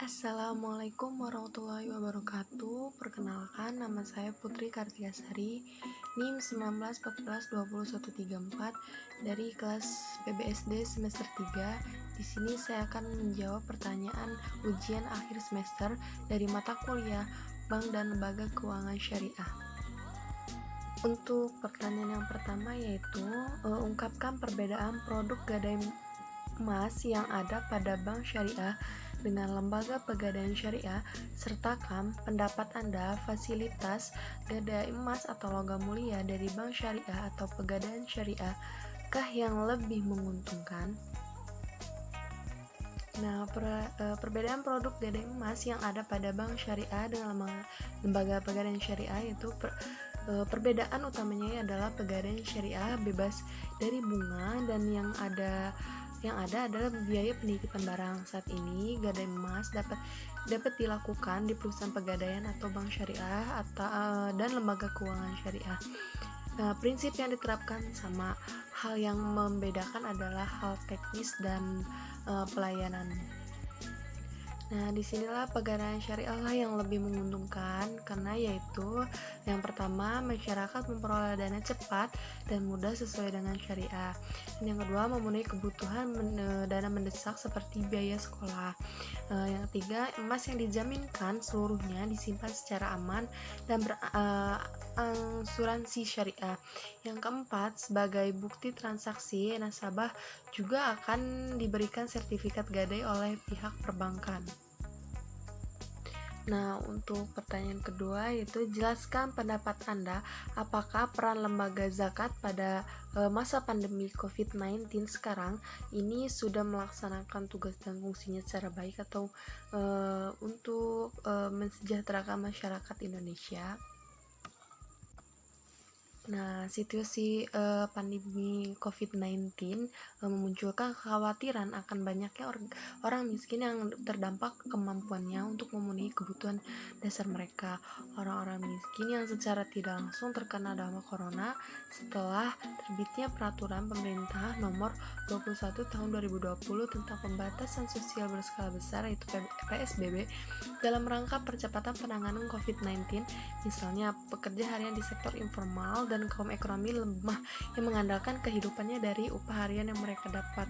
Assalamualaikum warahmatullahi wabarakatuh. Perkenalkan, nama saya Putri Kartiasari, NIM 1914202134 dari kelas PBSD semester 3. Di sini saya akan menjawab pertanyaan ujian akhir semester dari mata kuliah Bank dan Lembaga Keuangan Syariah. Untuk pertanyaan yang pertama yaitu ungkapkan perbedaan produk gadai emas yang ada pada bank syariah dengan lembaga pegadaian syariah, sertakan pendapat Anda fasilitas gadai emas atau logam mulia dari bank syariah atau pegadaian syariah kah yang lebih menguntungkan? Nah, perbedaan produk gadai emas yang ada pada bank syariah dengan lembaga pegadaian syariah itu perbedaan utamanya adalah pegadaian syariah bebas dari bunga dan yang ada adalah biaya penitipan barang. Saat ini gadai emas dapat dilakukan di perusahaan pegadaian atau bank syariah dan lembaga keuangan syariah. Nah, prinsip yang diterapkan sama, hal yang membedakan adalah hal teknis dan pelayanan. Nah, disinilah pegadaian syariah lah yang lebih menguntungkan karena yaitu yang pertama, masyarakat memperoleh dana cepat dan mudah sesuai dengan syariah. Dan yang kedua, memenuhi kebutuhan dana mendesak seperti biaya sekolah. Yang ketiga, emas yang dijaminkan seluruhnya disimpan secara aman dan berasuransi syariah. Yang keempat, sebagai bukti transaksi, nasabah juga akan diberikan sertifikat gadai oleh pihak perbankan. Nah, untuk pertanyaan kedua yaitu jelaskan pendapat Anda, apakah peran lembaga zakat pada masa pandemi COVID-19 sekarang ini sudah melaksanakan tugas dan fungsinya secara baik atau untuk mensejahterakan masyarakat Indonesia? Nah, situasi pandemi COVID-19 memunculkan kekhawatiran akan banyaknya orang miskin yang terdampak kemampuannya untuk memenuhi kebutuhan dasar mereka. Orang-orang miskin yang secara tidak langsung terkena dampak corona setelah terbitnya peraturan pemerintah nomor 21 tahun 2020 tentang pembatasan sosial berskala besar yaitu PSBB dalam rangka percepatan penanganan COVID-19, misalnya pekerja harian di sektor informal dan kaum ekonomi lemah yang mengandalkan kehidupannya dari upah harian yang mereka dapatkan.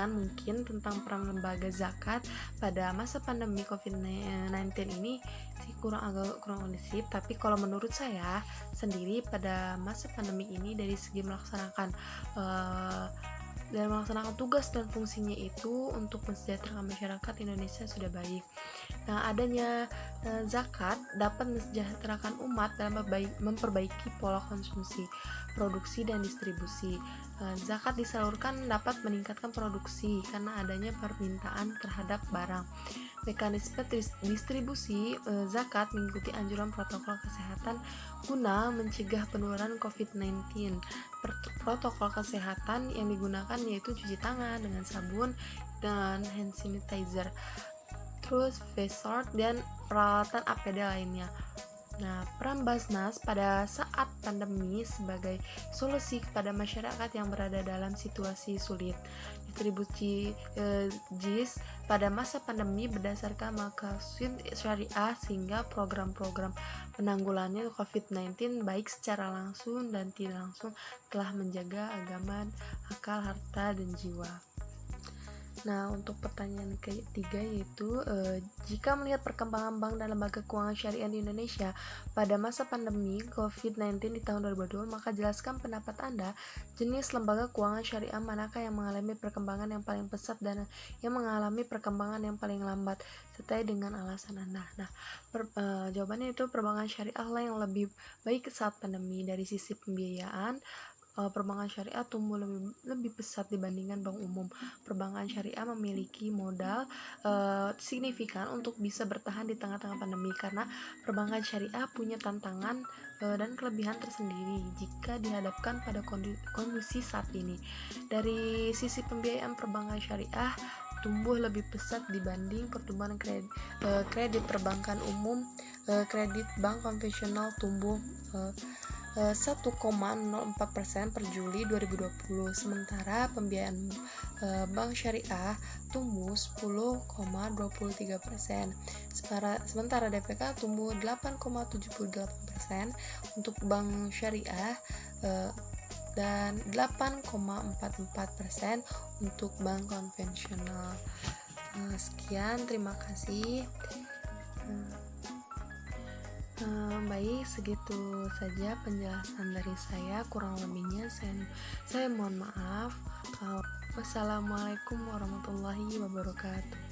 Mungkin tentang peran lembaga zakat pada masa pandemi COVID-19 ini sih kurang kondusif, tapi kalau menurut saya sendiri pada masa pandemi ini dari segi melaksanakan tugas dan fungsinya itu untuk mensejahterakan masyarakat Indonesia sudah baik. Nah, adanya zakat dapat mensejahterakan umat dalam memperbaiki pola konsumsi, produksi, dan distribusi. Zakat disalurkan dapat meningkatkan produksi karena adanya permintaan terhadap barang. Mekanisme distribusi zakat mengikuti anjuran protokol kesehatan guna mencegah penularan COVID-19. Protokol kesehatan yang digunakan yaitu cuci tangan dengan sabun dan hand sanitizer, terus face shield dan peralatan APD lainnya. Nah, peran Basnas pada saat pandemi sebagai solusi kepada masyarakat yang berada dalam situasi sulit. Distribusi JIS pada masa pandemi berdasarkan maqasid syariah sehingga program-program penanggulangan COVID-19 baik secara langsung dan tidak langsung telah menjaga agama, akal, harta, dan jiwa. Nah, untuk pertanyaan ketiga yaitu jika melihat perkembangan bank dan lembaga keuangan syariah di Indonesia pada masa pandemi COVID-19 di tahun 2020, maka jelaskan pendapat Anda, jenis lembaga keuangan syariah manakah yang mengalami perkembangan yang paling pesat dan yang mengalami perkembangan yang paling lambat, serta dengan alasan Anda. Nah, jawabannya itu perbankan syariah lah yang lebih baik saat pandemi. Dari sisi pembiayaan, perbankan syariah tumbuh lebih pesat dibandingkan bank umum. Perbankan syariah memiliki modal signifikan untuk bisa bertahan di tengah-tengah pandemi karena perbankan syariah punya tantangan dan kelebihan tersendiri jika dihadapkan pada kondisi saat ini. Dari sisi pembiayaan, perbankan syariah tumbuh lebih pesat dibanding pertumbuhan kredit perbankan umum. Kredit bank konvensional tumbuh 1,04% per Juli 2020. Sementara pembiayaan bank syariah tumbuh 10,23%. Sementara DPK tumbuh 8,78% untuk bank syariah dan 8,44% untuk bank konvensional. Sekian, terima kasih. Baik, segitu saja penjelasan dari saya. Kurang lebihnya saya mohon maaf. Wassalamualaikum warahmatullahi wabarakatuh.